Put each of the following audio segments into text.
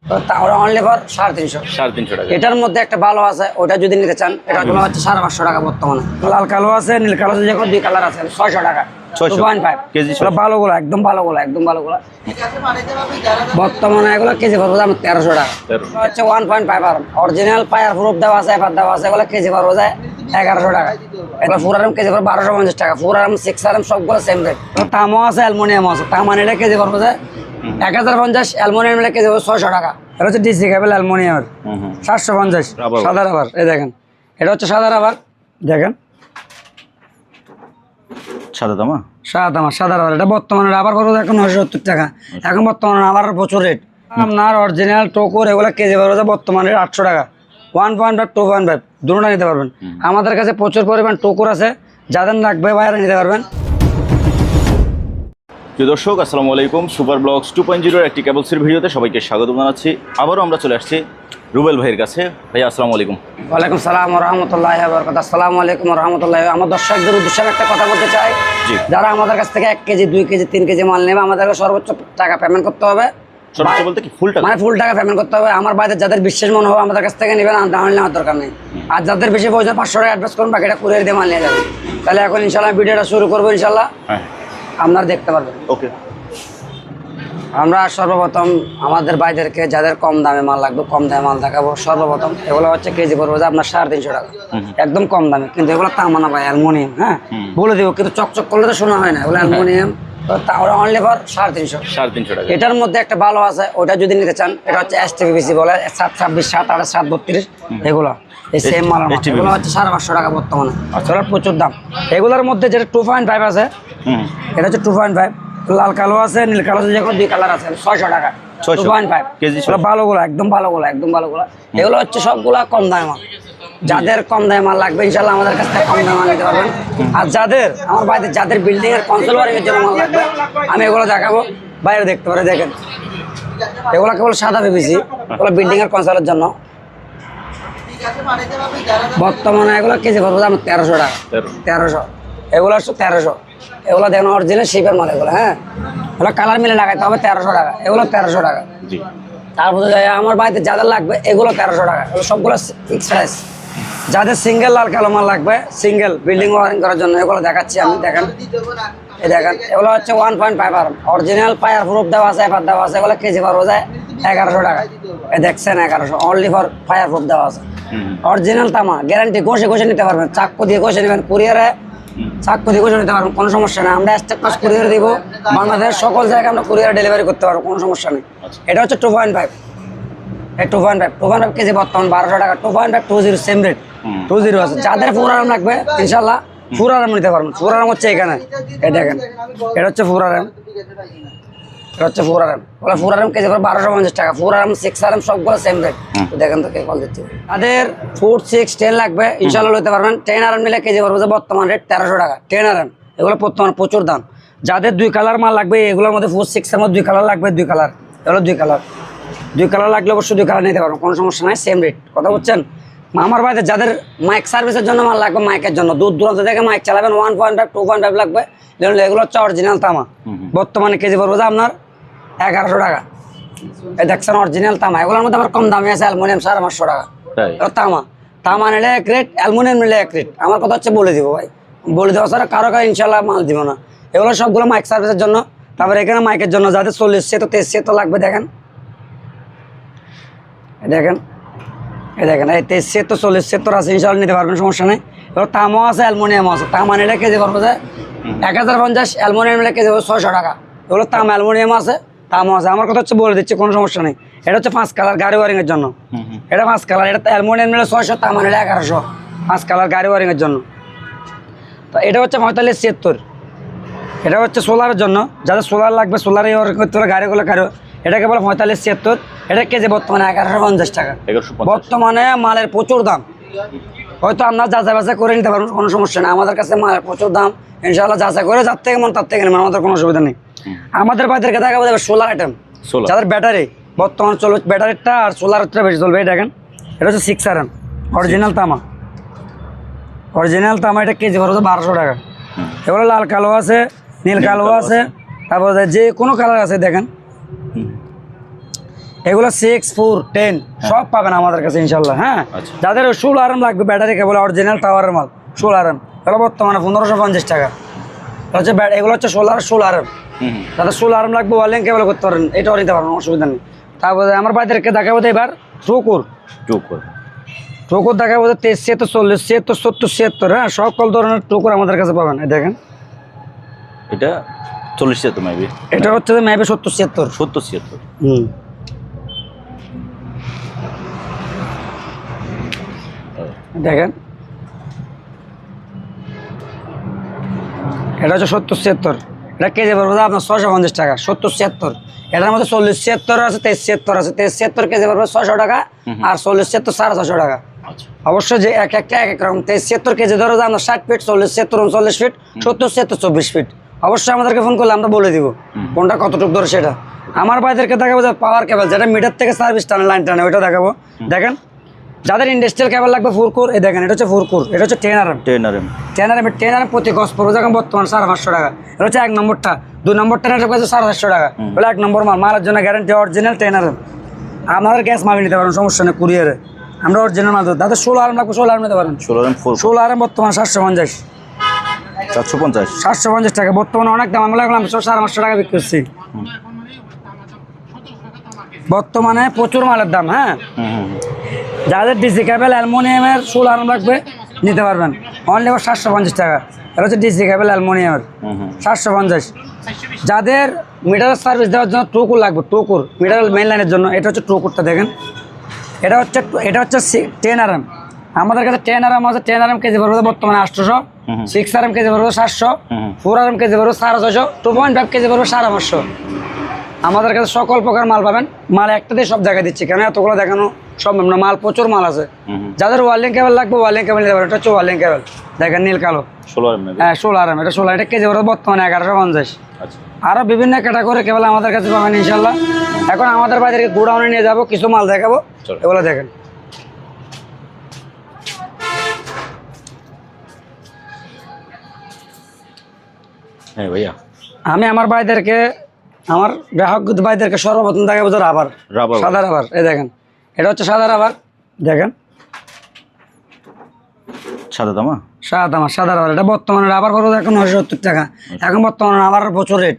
Only for 350 টাকা। এটার মধ্যে একটা ভালো আছে, ওটা যদি নিতে চান এটা হচ্ছে 550 টাকা বর্তমানে। লাল কালো আছে, নীল কালো আছে, যখন দুই কালার আছে 600 টাকা 2.5 কেজি। ভালোগুলো একদম ভালোগুলো একদম ভালোগুলো বর্তমানে এগুলো কেজি পড়বে দাম 1300 টাকা। হচ্ছে 1.5 আর অরিজিনাল পায়ার প্রুফ দেওয়া আছে, এবার দেওয়া আছে, এগুলো কেজি পড়বে যায় 1100 টাকা। এগুলো 4 আরাম কেজি পড়বে 1250 টাকা। 4 আরাম 6 আরাম সবগুলো সেম রেট। তামও আছে, অ্যালুমিনিয়াম আছে। তামান এটা কেজি পড়বে যায় 1050, অ্যালুমিনিয়াম কেজি পড়বে 600 টাকা। এটা হচ্ছে ডিসি কেবল অ্যালুমিনিয়ামের 750 সাদা রাবার। এই দেখেন, এটা হচ্ছে সাদা রাবার, দেখেন সাদা দামা সাদা রাবার। এটা বর্তমানে রাবার পড়বে এখন 970 টাকা। এখন বর্তমানে রাবারের প্রচুর রেট। আপনার অরিজিনাল টোকর এগুলো কেজি পড়বে বর্তমানে 800 টাকা। 1.5 2.5 দুটোটা নিতে পারবেন। আমাদের কাছে প্রচুর পরিমাণ টোকর আছে, যাদের লাগবে বাইরে নিতে পারবেন। প্রিয় দর্শক, আসসালামু আলাইকুম। সুপার ব্লগস 2.0 একটি কেবলসের ভিডিওতে সবাইকে স্বাগত জানাচ্ছি। আবারও আমরা চলে আসছি রুবেল ভাইয়ের কাছে। ভাইয়া আসসালামু আলাইকুম। ওয়ালাইকুম সালাম ওয়া রাহমাতুল্লাহি ওয়া বারাকাতুহু। আসসালামু আলাইকুম ওয়া রাহমাতুল্লাহি। আমার দর্শকদের উদ্দেশ্যে একটা কথা বলতে চাই, যারা আমাদের কাছ থেকে 1 কেজি 2 কেজি 3 কেজি মাল নেবে, আমাদেরকে সর্বোচ্চ টাকা পেমেন্ট করতে হবে। সর্বোচ্চ বলতে কি ফুল টাকা? মানে ফুল টাকা পেমেন্ট করতে হবে। আমার বাইরে যাদের বিশ্বাস মনে হবে আমাদের কাছ থেকে নেবেন, আর নেওয়ার দরকার নেই। আর যাদের বেশি প্রয়োজন 500 টাকা অ্যাডভান্স করুন, বাকিটা কুরিয়ার দিয়ে মাল নিয়ে যাবেন। তাহলে এখন ইনশাআল্লাহ ভিডিওটা শুরু করবো। ইনশাআল্লাহ আপনারা দেখতে পারবেন। ওকে। আমরা সর্বপ্রথম আমাদের ভাইদেরকে যাদের কম দামে মাল লাগবে, কম দামে মাল দেখাবো। সর্বপ্রথম এগুলো হচ্ছে কেজি পড়বে যে আপনার 350 টাকা, একদম কম দামে। কিন্তু এগুলো তামানা ভাই, অ্যালুমিনিয়াম। হ্যাঁ, বলে দেবো, কিন্তু চকচক করলে তো শোনা হয় না। এগুলো অ্যালুমিনিয়াম, অনলি ফর 350 টাকা। এটার মধ্যে একটা ভালো আছে, ওটা যদি নিতে চান এটা হচ্ছে STPVC বলে 726 728 732 এগুলো এই সেম মাল। এগুলো হচ্ছে 550 টাকা বর্তমানে। আসলে প্রচুর দাম। এগুলোর মধ্যে যেটা 2.5 আছে, এটা হচ্ছে 2.5। লাল কালো আছে, নীল কালো আছে, যখন দুই কালার আছে 600 টাকা 2.5 কেজি। ভালোগুলো একদম ভালোগুলো একদম ভালোগুলো। এগুলো হচ্ছে সবগুলা কম দামে মাল। যাদের কম দামে মাল লাগবে ইনশাল্লাহ আমাদের কাছ থেকে কম দামে মাল নিতে পারবেন। আর যাদের আমার বাইরে যাদের বিল্ডিং এর কনসোল ওয়ারিং এর জন্য মাল লাগবে, আমি এগুলো দেখাবো, বাইরে দেখতে পারে। দেখেন, এগুলো কেবল সাদা PVC, এগুলো বিল্ডিং এর কনসোলের জন্য। বর্তমানে এগুলো কেজি পড়বে দাম 1300 টাকা 1300। এগুলো হচ্ছে 1300। এগুলো দেখেন অরিজিনাল শিপের মাল এগুলো। হ্যাঁ, এগুলো কালার মিলে লাগাইতে হবে 1300 টাকা। এগুলো 1300 টাকা। তারপরে আমার বাড়িতে যাদের লাগবে এগুলো 1300 টাকা। এগুলো সবগুলো ফিক্স প্রাইস। যাদের সিঙ্গেল লাল কালো মাল লাগবে, সিঙ্গেল বিল্ডিং ওয়ারিং করার জন্য, এগুলো দেখাচ্ছি আমি। দেখেন, এই দেখেন, এগুলো হচ্ছে 1.5 আর অরিজিনাল পায়ার প্রুফ দেওয়া আছে, এবার দেওয়া আছে। এগুলো কেজি পড়বে যায় 1100 টাকা। এই দেখছেন 1100, অনলি ফর ফায়ার প্রুফ দেওয়া আছে। অরিজিনাল তামা, গ্যারান্টি। ঘষে ঘষে নিতে পারবেন, চাকু দিয়ে ঘষে নেবেন। কুরিয়ারে চাকু দিয়ে ঘষে নিতে পারবেন, কোনো সমস্যা নেই। আমরা স্টেপ পাস কুরিয়ার দিব, বাংলাদেশের সকল জায়গায় আমরা কুরিয়ারে ডেলিভারি করতে পারবো, কোনো সমস্যা নেই। এটা হচ্ছে 2.5। এই 2.5 কেজি বর্তমান 1200 টাকা। 2.5 20 সেম রেট 20 আছে। যাদের 4 আরাম লাগবে ইনশাল্লাহ 4 আরাম নিতে পারবেন। 4 আরাম হচ্ছে এখানে, এই দেখেন, এটা হচ্ছে 4 আরাম। এটা হচ্ছে 4 আরাম। ওগুলো 4 আরাম কেজি পড়বে 1250 টাকা। 4 আরাম 6 আরাম সবগুলো সেম রেট। দেখেন তো কে কল দিচ্ছে। তাদের 4 6 10 লাগবে ইনশাল্লাহ নিতে পারবেন। 10 আরাম নিলে কেজি পড়বে যে বর্তমান রেট 1300 টাকা। 10 আরাম এগুলো বর্তমান প্রচুর দাম। যাদের 2 কালার মাল লাগবে, এগুলোর মধ্যে 4 6 এর মধ্যে 2 কালার লাগবে, 2 কালার, এগুলো 2 কালার। 2 কালার লাগলে অবশ্যই 2 কালার নিতে পারবেন, কোনো সমস্যা নাই, সেম রেট। কথা বুঝছেন? আমার বাড়িতে যাদের মাইক সার্ভিসের জন্য মাল লাগবে, মাইকের জন্য দূর দূরান্ত থেকে মাইক চালাবেন, 1.5 2.5 লাগবে। এগুলো হচ্ছে অরিজিনাল তামা। বর্তমানে কেজি পড়বে আপনার 1100 টাকা। এই দেখছেন অরিজিনাল তামা। এগুলোর মধ্যে আমার কম দামে আছে অ্যালুমিনিয়াম 550 টাকা। তামা, তামা নিলে 1 রেট, অ্যালুমিনিয়াম নিলে 1 রেট। আমার কথা হচ্ছে বলে দিব ভাই, বলে দেওয়া ছাড়া কারো ইনশাল্লাহ মাল দিব না। এগুলো সবগুলো মাইক সার্ভিসের জন্য। তারপরে এখানে মাইকের জন্য যাদের 40 সে তো 23 সে তো লাগবে। দেখেন, দেখেন, এই দেখেন, এই 23 সে তো 40 সে তো আছে, ইনশাল্লাহ নিতে পারবেন, সমস্যা নেই। এবার তামাও আছে, অ্যালুমিনিয়াম আছে। তামা নিলে কেজি পড়বে যে 1050, অ্যালুমিনিয়াম নিলে কেজি পড়বে 600 টাকা। এগুলো তামা, অ্যালুমিনিয়াম আছে, তামা আছে। আমার কথা হচ্ছে বলে দিচ্ছি, কোনো সমস্যা নেই। এটা হচ্ছে 5 কালার গাড়ি ওয়ারিং এর জন্য। এটা 5 কালার। এটা অ্যালুমিনিয়াম নিলে 600, তামা নিলে 1100। 5 কালার গাড়ি ওয়ারিং এর জন্য। তো এটা হচ্ছে 45 76। এটা হচ্ছে সোলারের জন্য, যাদের সোলার লাগবে, সোলারে ওয়ারিং করতে হবে গাড়িগুলো গাড়ি। এটা কেবল 45 76। এটা কেজি বর্তমানে 1150 টাকা। বর্তমানে মালের প্রচুর দাম। হয়তো আপনার যাচাই বাছাই করে নিতে পারবেন, কোনো সমস্যা নেই। আমাদের কাছে মালের প্রচুর দাম, ইনশাআল্লাহ যাচাই করে যার থেকে মন তার থেকে নেবেন, আমাদের কোনো অসুবিধা নেই। আমাদের বাইরেকে দেখাবো সোলার আইটেম, যাদের ব্যাটারি বর্তমান চলবে, ব্যাটারিটা আর সোলারটা বেশি চলবে। এই দেখেন, এটা হচ্ছে 6 আরাম অরিজিনাল তামা। অরিজিনাল তামা, এটা কেজি পড়বে 1200 টাকা। এগুলো লাল কালো আছে, নীল কালো আছে, তারপরে যে কোনো কালার আছে। দেখেন, এগুলো 6, 4, 10 সব পাবেন আমাদের কাছে ইনশাল্লাহ। হ্যাঁ, আচ্ছা। যাদের 16 আরাম লাগবে ব্যাটারি কেবল অরিজিনাল টাওয়ারের মাল 16 আরাম, এগুলো বর্তমানে 1550 টাকা। হচ্ছে এগুলো হচ্ছে 16 আরাম। যাদের 16 আরাম লাগবে ওয়ালিং কেবল করতে পারেন, এটাও নিতে পারেন, অসুবিধা নেই। তারপরে আমার ভাইদেরকে দেখাবো এবার টুকুর দেখাবো 23, 76, 40, 76, 70, 76। হ্যাঁ, সকল ধরনের টুকুর আমাদের কাছে পাবেন। এই দেখেন, এটা 40 মেবি, এটা হচ্ছে মেবি 70, 76। 70, 76। দেখেন, এটা হচ্ছে 70, 76। এটা কেজি পড়বে আপনার 650 টাকা। 70, 76, এটার মধ্যে 40, 76 আছে, 23, 76 আছে। 23, 76 কেজি পড়বে 600 টাকা, আর 40, 76 650 টাকা। অবশ্যই যে এক একটা এক এক রকম। 23, 76 কেজি ধরো যে আপনার 60 ফিট, 40, 76 39 ফিট, 70, 76 24 ফিট। অবশ্যই আমাদেরকে ফোন করলে আমরা বলে দিব কোনটা কতটুকু ধরে সেটা। আমার ভাইদেরকে দেখাবো যে পাওয়ার কেবল, যেটা মিটার থেকে সার্ভিস টানে, লাইন টানে, ওইটা দেখাবো। দেখেন, যাদের ইন্ডাস্ট্রিয়াল কেবল লাগবে ফুরকুর, এই দেখেন, এটা হচ্ছে ফুরকুর, এটা হচ্ছে 10 আরএম। 10 আরএম প্রতি গজ পড়বে যখন বর্তমান 550 টাকা। এটা হচ্ছে 1 নম্বরটা। 2 নম্বরটা এটা কাছে 450 টাকা। বলে 1 নম্বর মাল, মালের জন্য গ্যারান্টি অরিজিনাল 10 আরএম। আমাদের গ্যাস মাল নিতে পারেন, সমস্যা নেই, কুরিয়ারে আমরা অরিজিনাল মাল দেবো। তাদের 16 আরএম লাগবে, 16 আরএম নিতে পারেন। 16 আরএম বর্তমান 750 টাকা বর্তমানে, অনেক দাম। আমরা লাগলাম 550 টাকা বিক্রি করছি বর্তমানে, প্রচুর মালের দাম। হ্যাঁ, যাদের ডিসি কেবল অ্যালুমিনিয়ামের 16 আরএম লাগবে নিতে পারবেন, অনলি 750 টাকা। এটা হচ্ছে ডিসি কেবল অ্যালুমিনিয়ামের 750। যাদের মিটারের সার্ভিস দেওয়ার জন্য টুকুর লাগবে, টুকুর মিটার মেইন লাইনের জন্য, এটা হচ্ছে টুকুরটা। দেখেন, এটা হচ্ছে 10 আরএম। আমাদের কাছে 10 আরএম আছে। 10 আরএম কেজি পড়বে বর্তমানে 800, 6 আরএম কেজি পড়বে 700, 4 আরএম কেজি পড়বে 650, 2.5 কেজি পড়বে 550। আমাদের কাছে সকল প্রকার মাল পাবেন। মাল একটাতে সব জায়গায় দিচ্ছি, কেন এতগুলো দেখানো সম্ভব না, মাল প্রচুর মাল আছে। যাদের ওয়ালিং কেবল লাগবে ওয়ালিং কেবল নিতে পারেন। এটা হচ্ছে ওয়ালিং কেবল, দেখেন নীল কালো, 16 আরএম। এটা 16, এটা কেজি পড়বে বর্তমানে 1150। আরো বিভিন্ন ক্যাটাগরি কেবল আমাদের কাছে পাবেন ইনশাল্লাহ। এখন আমাদের বাইরে গোডাউনে নিয়ে যাবো, কিছু মাল দেখাবো, এগুলো দেখেন। হ্যাঁ ভাইয়া, আমি আমার ভাইদেরকে, আমার গ্রাহক ভাইদেরকে সর্বপ্রথম দেখাবো যে রাবার, সাদা রাবার। এই দেখেন, এটা হচ্ছে সাদা রাবার। দেখেন, সাদা রাবার। এটা বর্তমানে রাবার পড়বে এখন 970 টাকা। এখন বর্তমানে রাবারের প্রচুর রেট।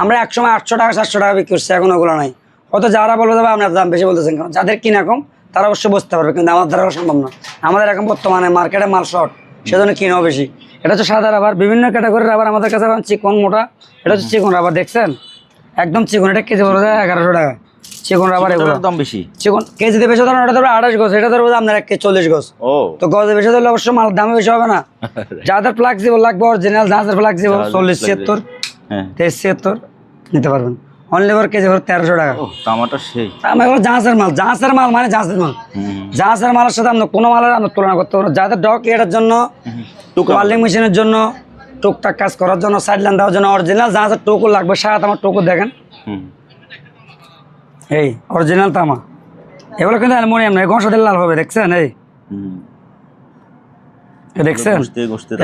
আমরা একসময় 800 টাকা 700 টাকা বিক্রি করছি, এখন ওগুলো নাই। হয়তো যারা বলবে যাবে আপনার দাম বেশি বলতেছেন, কারণ যাদের কিনা কম তারা অবশ্যই বুঝতে পারবে, কিন্তু আমার দ্বারা সম্ভব না। আমাদের এখন বর্তমানে মার্কেটে মাল শর্ট, সেজন্য কিনাও বেশি। এটা হচ্ছে সাদা রাবার। বিভিন্ন ক্যাটাগরির রাবার আমাদের কাছে পাবেন, চিকন মোটা। এটা হচ্ছে চিকন রাবার, দেখছেন একদম চিকন। এটা কেজি পড়বে 1100 টাকা। চিকন রাবার এগুলো দাম বেশি। চিকন কেজিতে বেশি ধরুন, ওটা ধরবে 28 গজ, এটা ধরবে আপনার 1 কেজি 40 গজ। তো গজে বেশি ধরলে অবশ্যই মাল দামে বেশি হবে না। যাদের ফ্লেক্সিবল লাগবে অরিজিনাল, যাদের ফ্লেক্সিবল 40, 76, 23, 76 নিতে পারবেন। অনলি ফর কেজি পড়বে 1300 টাকা। তামাটা সেই এগুলো জাহাজের মাল, জাহাজের মাল মানে জাহাজের মাল। জাহাজের মালের সাথে আমরা কোনো মালের আমরা তুলনা করতে পারবো। যাদের ডক এটার জন্য, ওয়ার্লিং মেশিনের জন্য, টুকটাক কাজ করার জন্য, সাইড লাইন দেওয়ার জন্য অরিজিনাল জাহাজের টুকু লাগবে। সাত আমার টুকু দেখেন, এই অরিজিনাল তামা। এগুলো কিন্তু অ্যালুমিনিয়াম না, ঘষা দিলে লাল হবে, দেখছেন? এই দেখছেন,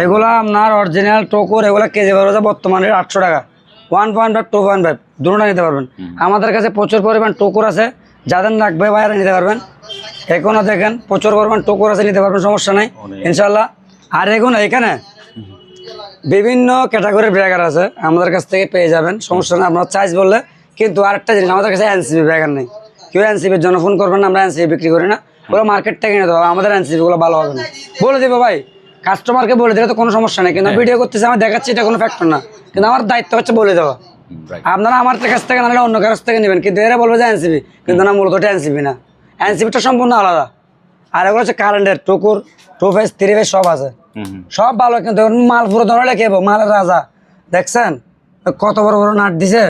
এগুলো আপনার অরিজিনাল টুকুর। এগুলো কেজি পড়বে বর্তমানে 800 টাকা। 1.5, 2.5 দুটোটা নিতে পারবেন। আমাদের কাছে প্রচুর পরিমাণ টুকুর আছে, যাদের লাগবে বাইরে নিতে পারবেন। এখনো দেখেন প্রচুর পরিমাণ টুকুর আছে, নিতে পারবেন, সমস্যা নাই ইনশাল্লাহ। আর এখন এখানে বিভিন্ন ক্যাটাগরির ব্রেকার আছে, আমাদের কাছ থেকে পেয়ে যাবেন, সমস্যা নেই, আপনার চার্জ বললে। কিন্তু আরেকটা জিনিস, আমাদের কাছে এনসিবি ব্রেকার নেই। কেউ এনসিবির জন্য ফোন করবেন না, আমরা এনসিবি বিক্রি করি না। ওগুলো মার্কেট থেকে নিতে হবে, আমাদের এনসিবিগুলো ভালো হবে না। বলে দেবো ভাই, কাস্টমারকে বলে দিলে তো কোনো সমস্যা নেই, কিন্তু ভিডিও করতেছি আমি দেখাচ্ছি, এটা কোনো ফ্যাক্টর না, কিন্তু আমার দায়িত্ব হচ্ছে বলে দেওয়া। আপনারা আমার কাছ থেকে না, অন্য কাছ থেকে নেবেন, কিন্তু এরা বলবে যে এনসিবি, কিন্তু না, মূলত এটা এনসিবি না, এনসিবিটা সম্পূর্ণ আলাদা। আর এগুলো হচ্ছে কারেন্টের টুকুর, 2 ফেজ 3 ফেজ সব আছে, সব ভালো। কিন্তু মাল পুরো ধরে লেখে মালের রাজা, দেখছেন কত বড় বড় নাট দিছে,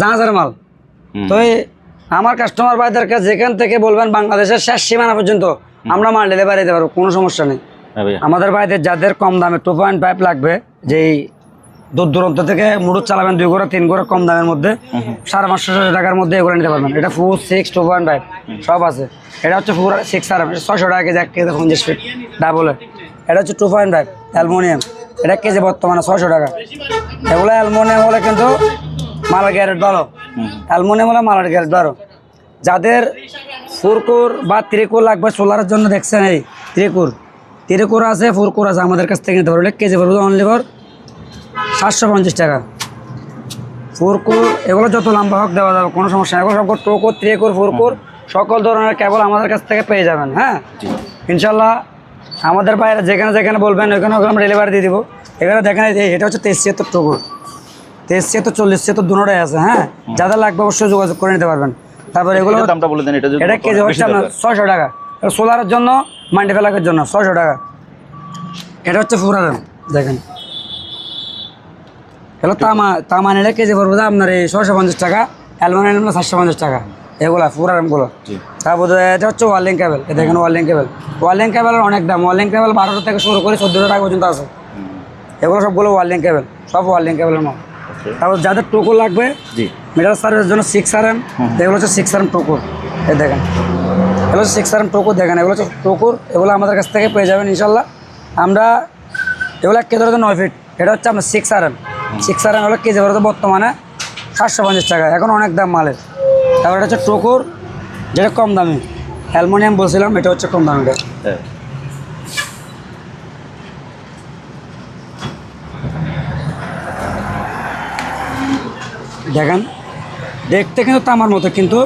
জাহাজের মাল। তো আমার কাস্টমার ভাইদেরকে যেখান থেকে বলবেন বাংলাদেশের শেষ সীমানা পর্যন্ত আমরা মাল ডেলিভারি দিতে পারবো, কোনো সমস্যা নেই। আমাদের ভাইদের যাদের কম দামে 2.5 লাগবে, যেই দূর দূরান্ত থেকে মুড়ুদ চালাবেন 2 ঘোড়া 3 ঘোড়া কম দামের মধ্যে 550 টাকার মধ্যে এগুলো নিতে পারবেন। এটা 4, 6, 2.5 সব আছে। এটা হচ্ছে 4, 6 আরএম, 600 টাকা কেজি, 1 কেজি 50 ফিট ডাবল। এটা হচ্ছে 2.5 অ্যালুমিনিয়াম, এটা কেজি বর্তমানে 600 টাকা। এগুলো অ্যালুমিনিয়াম হলে কিন্তু মালের গ্যারেট ভালো, অ্যালুমিনিয়াম হলে মালের গ্যারেট ভালো। যাদের ফোরকোর বা ত্রিকোর লাগবে সোলারের জন্য দেখছেন, এই ত্রিকোর আছে, ফোরকোর আছে, আমাদের কাছ থেকে নিতে পারবে। কেজি পড়বে অনলি ফর 750 টাকা। ফোরকোর এগুলো যত লম্বা হোক দেওয়া যাবে, কোনো সমস্যা নেই। এগুলো সব টোকোর, ত্রিকোর, ফোরকোর সকল ধরনের কেবল আমাদের কাছ থেকে পেয়ে যাবেন। হ্যাঁ, ইনশাল্লাহ আমাদের বাইরে যেখানে যেখানে বলবেন ওইখানে ওখানে আমরা ডেলিভারি দিয়ে দিব। এখানে দেখেন এটা হচ্ছে 2376 টোকোর, 2376, 4076 দুটোটাই আছে। হ্যাঁ, যাদের লাগবে অবশ্যই যোগাযোগ করে নিতে পারবেন। তারপরে এগুলো দামটা বলে দেন। এটা কেজি হচ্ছে আপনার 600 টাকা। সোলারের জন্য, মাল্টি ফেলাকের জন্য 600 টাকা। এটা হচ্ছে ফুরারাম, দেখেন এগুলো তামা নিলে কেজি পড়বে আপনার এই 650 টাকা, অ্যালুমিনিয়াম নিলে 750 টাকা। এগুলা ফুরারামগুলো। তারপরে এটা হচ্ছে ওয়ার্লিং কেবল, এ দেখেন ওয়ার্লিং কেবলের অনেক দাম। ওয়ার্লিং কেবল 1200 থেকে শুরু করে 1400 টাকা পর্যন্ত আছে। এগুলো সবগুলো ওয়ার্লিং কেবল, সব ওয়ার্লিং কেবলের মাল। তারপর যাদের টোকো লাগবে মিটার সার্ভিসের জন্য 6RM, এগুলো হচ্ছে 6RM টোকোর। এই দেখেন এগুলো হচ্ছে 6RM টোকোর, দেখেন এগুলো হচ্ছে টোকোর। এগুলো আমাদের কাছ থেকে পেয়ে যাবেন ইনশাল্লাহ। আমরা এগুলো কেজি ধরতে 9 ফিট। এটা হচ্ছে আপনার 6RM হলো কেজি ধরতে বর্তমানে 750 টাকা। এখন অনেক দাম মালের। তারপর এটা হচ্ছে টোকোর, যেটা কম দামি। অ্যালুমিনিয়াম বলছিলাম, এটা হচ্ছে কম দামিটা। দেখেন দেখতে কিন্তু তামার মতো, কিন্তু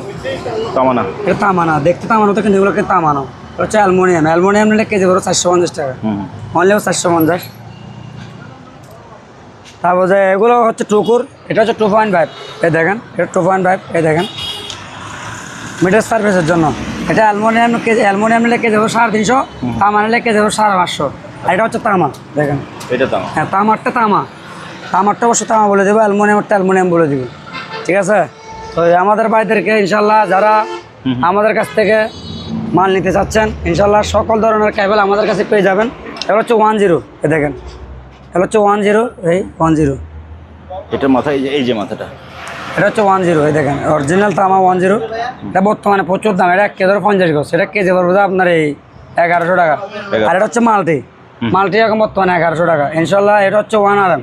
তামানা, এটা তামা না। দেখতে তামার মতো, কিন্তু এগুলোকে তামা না। এটা হচ্ছে অ্যালুমিনিয়াম নিলে কেজি ধরো 450 টাকা, অনলি 450। তারপর যে এগুলো হচ্ছে টোকোর, এটা হচ্ছে 2.5। এই দেখেন এটা 2.5। এই দেখেন মিটার সার্ভিসের জন্য। এটা অ্যালুমিনিয়াম নিলে কেজি ধরো 350, তামা নিলে কেজি ধরো 550। আর এটা হচ্ছে তামা, দেখেন এটা তামা। হ্যাঁ, তামারটা অবশ্যই তামা বলে দেবো, অ্যালুমিনিয়াম বলে দিব। ঠিক আছে? তো আমাদের ভাইদেরকে ইনশাল্লাহ যারা আমাদের কাছ থেকে মাল নিতে চাচ্ছেন, ইনশাল্লাহ সকল ধরনের কেবল আমাদের কাছে পেয়ে যাবেন। এগুলো হচ্ছে 10, এ দেখেন এগুলো হচ্ছে 10, এই 10। এটা মাথা, এই যে মাথাটা, এটা হচ্ছে 10, এই দেখেন অরিজিনাল তামা 10। এটা বর্তমানে প্রচুর দাম। এটা কেজি 50 গজ, এটা কেজি পড়বে আপনার এই 1100 টাকা। আর এটা হচ্ছে মাল্টি এখন বর্তমানে 1100 টাকা ইনশাল্লাহ। এটা হচ্ছে 1RM,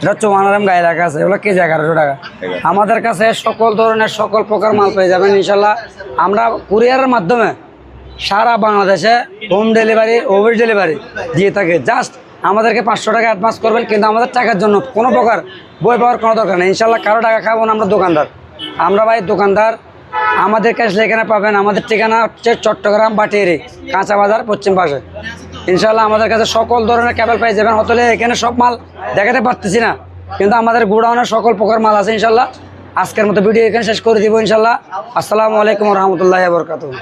এটা হচ্ছে 1RM গায়ে রাখা আছে। এগুলো কেজি 1100 টাকা। আমাদের কাছে সকল ধরনের সকল প্রকার মাল পেয়ে যাবেন ইনশাল্লাহ। আমরা কুরিয়ারের মাধ্যমে সারা বাংলাদেশে হোম ডেলিভারি, ওভার ডেলিভারি দিয়ে থাকি। জাস্ট আমাদেরকে 500 টাকা অ্যাডভান্স করবেন, কিন্তু আমাদের টাকার জন্য কোনো প্রকার বই পাওয়ার কোনো দরকার নেই ইনশাল্লাহ। কারো টাকা খাবো না, আমরা দোকানদার। দোকানদার। আমাদের কাছে এখানে পাবেন। আমাদের ঠিকানা হচ্ছে চট্টগ্রাম বাটিয়ারি কাঁচা বাজার পশ্চিম পাশে। ইনশাল্লাহ আমাদের কাছে সকল ধরনের কেবল পেয়ে যাবেন। হতলে এখানে সব মাল দেখাতে পারতেছি না, কিন্তু আমাদের গোডাউনে সকল প্রকার মাল আছে ইনশাল্লাহ। আজকের মতো ভিডিও এখানে শেষ করে দিব ইনশাল্লাহ। আসসালামু আলাইকুম রহমতুল্লাহি ওয়া বারাকাতুহু।